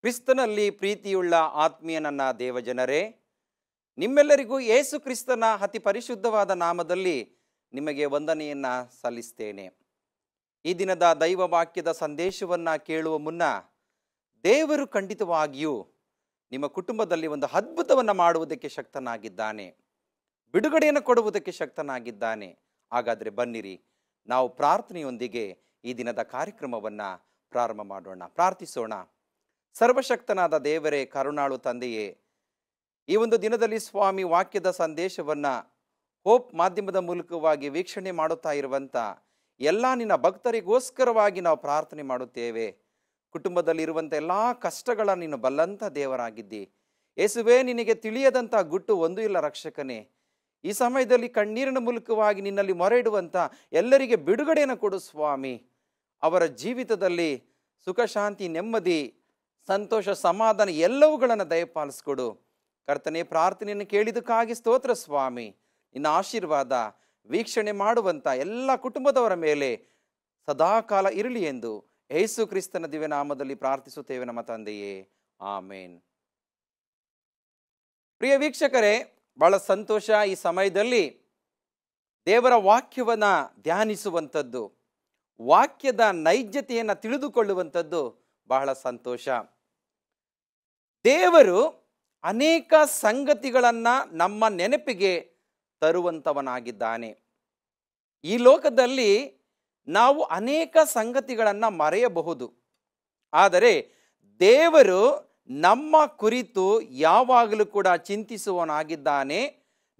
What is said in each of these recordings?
ಕ್ರಿಸ್ತನಲ್ಲಿ ಪ್ರೀತಿಯುಳ್ಳ ಆತ್ಮೀಯ ನನ್ನ ದೇವಜನರೇ, ನಿಮ್ಮೆಲ್ಲರಿಗೂ ಯೇಸು ಕ್ರಿಸ್ತನ ಅತಿ ಪರಿಶುದ್ಧವಾದ ನಾಮದಲ್ಲಿ ನಿಮಗೆ ವಂದನೆಯನ್ನು ಸಲ್ಲಿಸ್ತೇನೆ. ಈ ದಿನದ ದೈವ ವಾಕ್ಯದ ಸಂದೇಶವನ್ನು ಕೇಳುವ ಮುನ್ನ ದೇವರು ಖಂಡಿತವಾಗಿಯೂ ನಿಮ್ಮ ಕುಟುಂಬದಲ್ಲಿ ಒಂದು ಅದ್ಭುತವನ್ನು ಮಾಡುವುದಕ್ಕೆ ಶಕ್ತನಾಗಿದ್ದಾನೆ, ಬಿಡುಗಡೆಯನ್ನು ಕೊಡುವುದಕ್ಕೆ ಶಕ್ತನಾಗಿದ್ದಾನೆ. ಹಾಗಾದರೆ ಬನ್ನಿರಿ, ನಾವು ಪ್ರಾರ್ಥನೆಯೊಂದಿಗೆ ಈ ದಿನದ ಕಾರ್ಯಕ್ರಮವನ್ನು ಪ್ರಾರಂಭ ಮಾಡೋಣ. ಪ್ರಾರ್ಥಿಸೋಣ. ಸರ್ವಶಕ್ತನಾದ ದೇವರೇ, ಕರುಣಾಳು ತಂದೆಯೇ, ಈ ಒಂದು ದಿನದಲ್ಲಿ ಸ್ವಾಮಿ ವಾಕ್ಯದ ಸಂದೇಶವನ್ನು ಹೋಪ್ ಮಾಧ್ಯಮದ ಮೂಲಕವಾಗಿ ವೀಕ್ಷಣೆ ಮಾಡುತ್ತಾ ಇರುವಂಥ ಎಲ್ಲ ನಿನ್ನ ಭಕ್ತರಿಗೋಸ್ಕರವಾಗಿ ನಾವು ಪ್ರಾರ್ಥನೆ ಮಾಡುತ್ತೇವೆ. ಕುಟುಂಬದಲ್ಲಿರುವಂಥ ಎಲ್ಲ ಕಷ್ಟಗಳ ನೀನು ಬಲ್ಲಂಥ ದೇವರಾಗಿದ್ದಿ. ಯೇಸುವೇ, ನಿನಗೆ ತಿಳಿಯದಂಥ ಗುಟ್ಟು ಒಂದೂ ಇಲ್ಲ ರಕ್ಷಕನೇ. ಈ ಸಮಯದಲ್ಲಿ ಕಣ್ಣೀರಿನ ಮೂಲಕವಾಗಿ ನಿನ್ನಲ್ಲಿ ಮೊರೆ ಇಡುವಂಥ ಎಲ್ಲರಿಗೆ ಬಿಡುಗಡೆಯನ್ನು ಕೊಡು ಸ್ವಾಮಿ. ಅವರ ಜೀವಿತದಲ್ಲಿ ಸುಖ, ಶಾಂತಿ, ನೆಮ್ಮದಿ, ಸಂತೋಷ, ಸಮಾಧಾನ ಎಲ್ಲವುಗಳನ್ನು ದಯಪಾಲಿಸ್ಕೊಡು. ಕರ್ತನೇ, ಪ್ರಾರ್ಥನೆಯನ್ನು ಕೇಳಿದಕ್ಕಾಗಿ ಸ್ತೋತ್ರ ಸ್ವಾಮಿ. ನಿನ್ನ ಆಶೀರ್ವಾದ ವೀಕ್ಷಣೆ ಮಾಡುವಂಥ ಎಲ್ಲ ಕುಟುಂಬದವರ ಮೇಲೆ ಸದಾಕಾಲ ಇರಲಿ ಎಂದು ಯೇಸು ಕ್ರಿಸ್ತನ ದಿವ್ಯನಾಮದಲ್ಲಿ ಪ್ರಾರ್ಥಿಸುತ್ತೇವೆ ನಮ್ಮ ತಂದೆಯೇ, ಆಮೇನ್. ಪ್ರಿಯ ವೀಕ್ಷಕರೇ, ಬಹಳ ಸಂತೋಷ ಈ ಸಮಯದಲ್ಲಿ ದೇವರ ವಾಕ್ಯವನ್ನು ಧ್ಯಾನಿಸುವಂಥದ್ದು, ವಾಕ್ಯದ ನೈಜತೆಯನ್ನು ತಿಳಿದುಕೊಳ್ಳುವಂಥದ್ದು ಬಹಳ ಸಂತೋಷ. ದೇವರು ಅನೇಕ ಸಂಗತಿಗಳನ್ನು ನಮ್ಮ ನೆನಪಿಗೆ ತರುವಂಥವನಾಗಿದ್ದಾನೆ. ಈ ಲೋಕದಲ್ಲಿ ನಾವು ಅನೇಕ ಸಂಗತಿಗಳನ್ನು ಮರೆಯಬಹುದು, ಆದರೆ ದೇವರು ನಮ್ಮ ಕುರಿತು ಯಾವಾಗಲೂ ಕೂಡ ಚಿಂತಿಸುವವನಾಗಿದ್ದಾನೆ.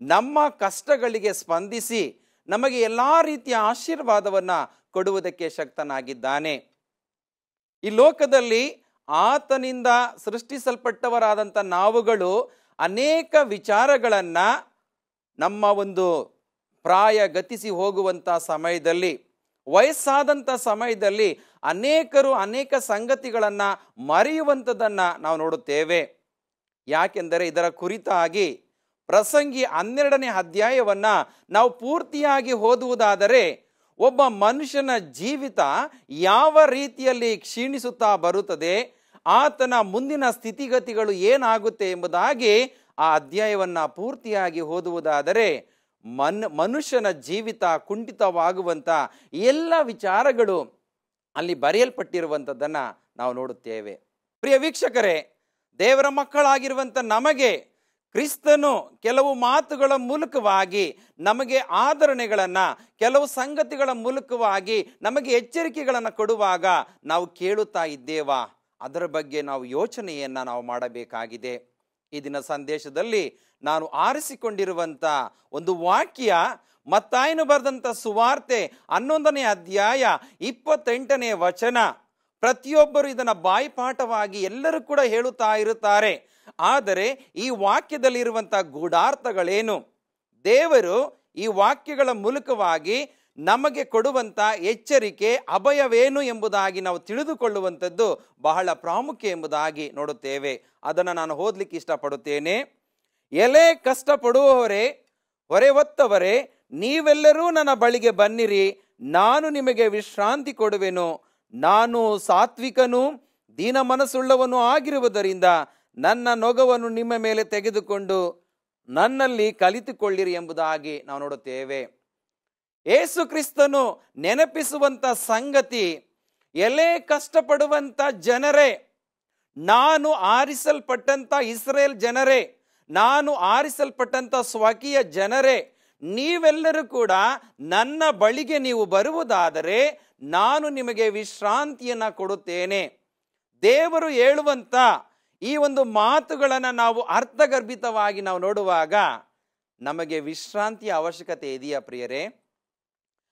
ನಮ್ಮ ಕಷ್ಟಗಳಿಗೆ ಸ್ಪಂದಿಸಿ ನಮಗೆ ಎಲ್ಲ ರೀತಿಯ ಆಶೀರ್ವಾದವನ್ನು ಕೊಡುವುದಕ್ಕೆ ಶಕ್ತನಾಗಿದ್ದಾನೆ. ಈ ಲೋಕದಲ್ಲಿ ಆತನಿಂದ ಸೃಷ್ಟಿಸಲ್ಪಟ್ಟವರಾದಂಥ ನಾವುಗಳು ಅನೇಕ ವಿಚಾರಗಳನ್ನು ನಮ್ಮ ಒಂದು ಪ್ರಾಯ ಗತಿಸಿ ಹೋಗುವಂಥ ಸಮಯದಲ್ಲಿ, ವಯಸ್ಸಾದಂಥ ಸಮಯದಲ್ಲಿ ಅನೇಕರು ಅನೇಕ ಸಂಗತಿಗಳನ್ನು ಮರೆಯುವಂಥದ್ದನ್ನು ನಾವು ನೋಡುತ್ತೇವೆ. ಯಾಕೆಂದರೆ ಇದರ ಕುರಿತಾಗಿ ಪ್ರಸಂಗಿ 12ನೇ ಅಧ್ಯಾಯವನ್ನು ನಾವು ಪೂರ್ತಿಯಾಗಿ ಓದುವುದಾದರೆ ಒಬ್ಬ ಮನುಷ್ಯನ ಜೀವಿತ ಯಾವ ರೀತಿಯಲ್ಲಿ ಕ್ಷೀಣಿಸುತ್ತಾ ಬರುತ್ತದೆ, ಆತನ ಮುಂದಿನ ಸ್ಥಿತಿಗತಿಗಳು ಏನಾಗುತ್ತೆ ಎಂಬುದಾಗಿ ಆ ಅಧ್ಯಾಯವನ್ನು ಪೂರ್ತಿಯಾಗಿ ಓದುವುದಾದರೆ ಮನುಷ್ಯನ ಜೀವಿತ ಕುಂಠಿತವಾಗುವಂಥ ಎಲ್ಲ ವಿಚಾರಗಳು ಅಲ್ಲಿ ಬರೆಯಲ್ಪಟ್ಟಿರುವಂಥದ್ದನ್ನು ನಾವು ನೋಡುತ್ತೇವೆ. ಪ್ರಿಯ ವೀಕ್ಷಕರೇ, ದೇವರ ಮಕ್ಕಳಾಗಿರುವಂಥ ನಮಗೆ ಕ್ರಿಸ್ತನು ಕೆಲವು ಮಾತುಗಳ ಮೂಲಕವಾಗಿ ನಮಗೆ ಆದರಣೆಗಳನ್ನು, ಕೆಲವು ಸಂಗತಿಗಳ ಮೂಲಕವಾಗಿ ನಮಗೆ ಎಚ್ಚರಿಕೆಗಳನ್ನು ಕೊಡುವಾಗ ನಾವು ಕೇಳುತ್ತಾ ಇದ್ದೇವಾ? ಅದರ ಬಗ್ಗೆ ನಾವು ಯೋಚನೆಯನ್ನು ನಾವು ಮಾಡಬೇಕಾಗಿದೆ. ಈ ದಿನ ಸಂದೇಶದಲ್ಲಿ ನಾನು ಆರಿಸಿಕೊಂಡಿರುವಂಥ ಒಂದು ವಾಕ್ಯ ಮತ್ತಾಯನು ಬರೆದಂಥ ಸುವಾರ್ತೆ 11ನೇ ಅಧ್ಯಾಯ 28ನೇ ವಚನ. ಪ್ರತಿಯೊಬ್ಬರು ಇದನ್ನು ಬಾಯಿಪಾಠವಾಗಿ ಎಲ್ಲರೂ ಕೂಡ ಹೇಳುತ್ತಾ ಇರುತ್ತಾರೆ. ಆದರೆ ಈ ವಾಕ್ಯದಲ್ಲಿರುವಂಥ ಗೂಢಾರ್ಥಗಳೇನು, ದೇವರು ಈ ವಾಕ್ಯಗಳ ಮೂಲಕವಾಗಿ ನಮಗೆ ಕೊಡುವಂಥ ಎಚ್ಚರಿಕೆ, ಅಭಯವೇನು ಎಂಬುದಾಗಿ ನಾವು ತಿಳಿದುಕೊಳ್ಳುವಂಥದ್ದು ಬಹಳ ಪ್ರಾಮುಖ್ಯ ಎಂಬುದಾಗಿ ನೋಡುತ್ತೇವೆ. ಅದನ್ನು ನಾನು ಓದಲಿಕ್ಕೆ ಇಷ್ಟಪಡುತ್ತೇನೆ. ಎಲೆ ಕಷ್ಟಪಡುವವರೇ, ಹೊರೆ ಹೊತ್ತವರೇ, ನೀವೆಲ್ಲರೂ ನನ್ನ ಬಳಿಗೆ ಬನ್ನಿರಿ, ನಾನು ನಿಮಗೆ ವಿಶ್ರಾಂತಿ ಕೊಡುವೆನು. ನಾನು ಸಾತ್ವಿಕನೂ ದೀನ ಮನಸ್ಸುಳ್ಳವನು ಆಗಿರುವುದರಿಂದ ನನ್ನ ನೊಗವನ್ನು ನಿಮ್ಮ ಮೇಲೆ ತೆಗೆದುಕೊಂಡು ನನ್ನಲ್ಲಿ ಕಲಿತುಕೊಳ್ಳಿರಿ ಎಂಬುದಾಗಿ ನಾವು ನೋಡುತ್ತೇವೆ. ಯೇಸು ಕ್ರಿಸ್ತನು ನೆನಪಿಸುವಂಥ ಸಂಗತಿ, ಎಲೆ ಕಷ್ಟಪಡುವಂಥ ಜನರೇ, ನಾನು ಆರಿಸಲ್ಪಟ್ಟಂಥ ಇಸ್ರೇಲ್ ಜನರೇ, ನಾನು ಆರಿಸಲ್ಪಟ್ಟಂಥ ಸ್ವಕೀಯ ಜನರೇ, ನೀವೆಲ್ಲರೂ ಕೂಡ ನನ್ನ ಬಳಿಗೆ ನೀವು ಬರುವುದಾದರೆ ನಾನು ನಿಮಗೆ ವಿಶ್ರಾಂತಿಯನ್ನು ಕೊಡುತ್ತೇನೆ. ದೇವರು ಹೇಳುವಂಥ ಈ ಒಂದು ಮಾತುಗಳನ್ನು ನಾವು ಅರ್ಥಗರ್ಭಿತವಾಗಿ ನಾವು ನೋಡುವಾಗ ನಮಗೆ ವಿಶ್ರಾಂತಿಯ ಅವಶ್ಯಕತೆ ಇದೆಯಾ ಪ್ರಿಯರೇ?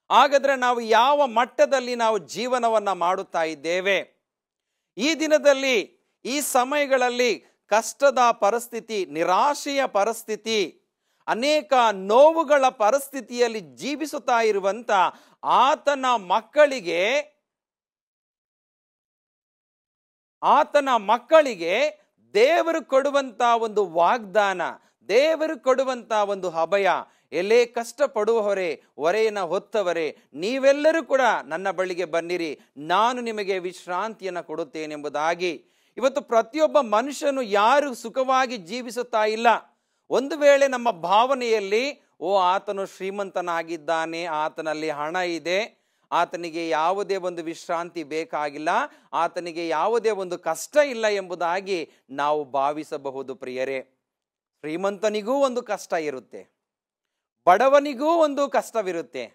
ಹಾಗಾದರೆ ನಾವು ಯಾವ ಮಟ್ಟದಲ್ಲಿ ನಾವು ಜೀವನವನ್ನು ಮಾಡುತ್ತಾ ಇದ್ದೇವೆ? ಈ ದಿನದಲ್ಲಿ, ಈ ಸಮಯಗಳಲ್ಲಿ ಕಷ್ಟದ ಪರಿಸ್ಥಿತಿ, ನಿರಾಶೆಯ ಪರಿಸ್ಥಿತಿ, ಅನೇಕ ನೋವುಗಳ ಪರಿಸ್ಥಿತಿಯಲ್ಲಿ ಜೀವಿಸುತ್ತಾ ಇರುವಂಥ ಆತನ ಮಕ್ಕಳಿಗೆ ದೇವರು ಕೊಡುವಂಥ ಒಂದು ವಾಗ್ದಾನ, ದೇವರು ಕೊಡುವಂಥ ಒಂದು ಅಭಯ, ಎಲೆ ಕಷ್ಟಪಡುವವರೇ, ಹೊರೆಯನ್ನು ಹೊತ್ತವರೇ, ನೀವೆಲ್ಲರೂ ಕೂಡ ನನ್ನ ಬಳಿಗೆ ಬನ್ನಿರಿ, ನಾನು ನಿಮಗೆ ವಿಶ್ರಾಂತಿಯನ್ನು ಕೊಡುತ್ತೇನೆಂಬುದಾಗಿ ಇವತ್ತು ಪ್ರತಿಯೊಬ್ಬ ಮನುಷ್ಯನು ಯಾರು ಸುಖವಾಗಿ ಜೀವಿಸುತ್ತಾ ಇಲ್ಲ. ಒಂದು ವೇಳೆ ನಮ್ಮ ಭಾವನೆಯಲ್ಲಿ ಆತನು ಶ್ರೀಮಂತನಾಗಿದ್ದಾನೆ, ಆತನಲ್ಲಿ ಹಣ ಇದೆ, ಆತನಿಗೆ ಯಾವುದೇ ಒಂದು ವಿಶ್ರಾಂತಿ ಬೇಕಾಗಿಲ್ಲ, ಆತನಿಗೆ ಯಾವುದೇ ಒಂದು ಕಷ್ಟ ಇಲ್ಲ ಎಂಬುದಾಗಿ ನಾವು ಭಾವಿಸಬಹುದು. ಪ್ರಿಯರೇ, ಶ್ರೀಮಂತನಿಗೂ ಒಂದು ಕಷ್ಟ ಇರುತ್ತೆ, ಬಡವನಿಗೂ ಒಂದು ಕಷ್ಟವಿರುತ್ತೆ,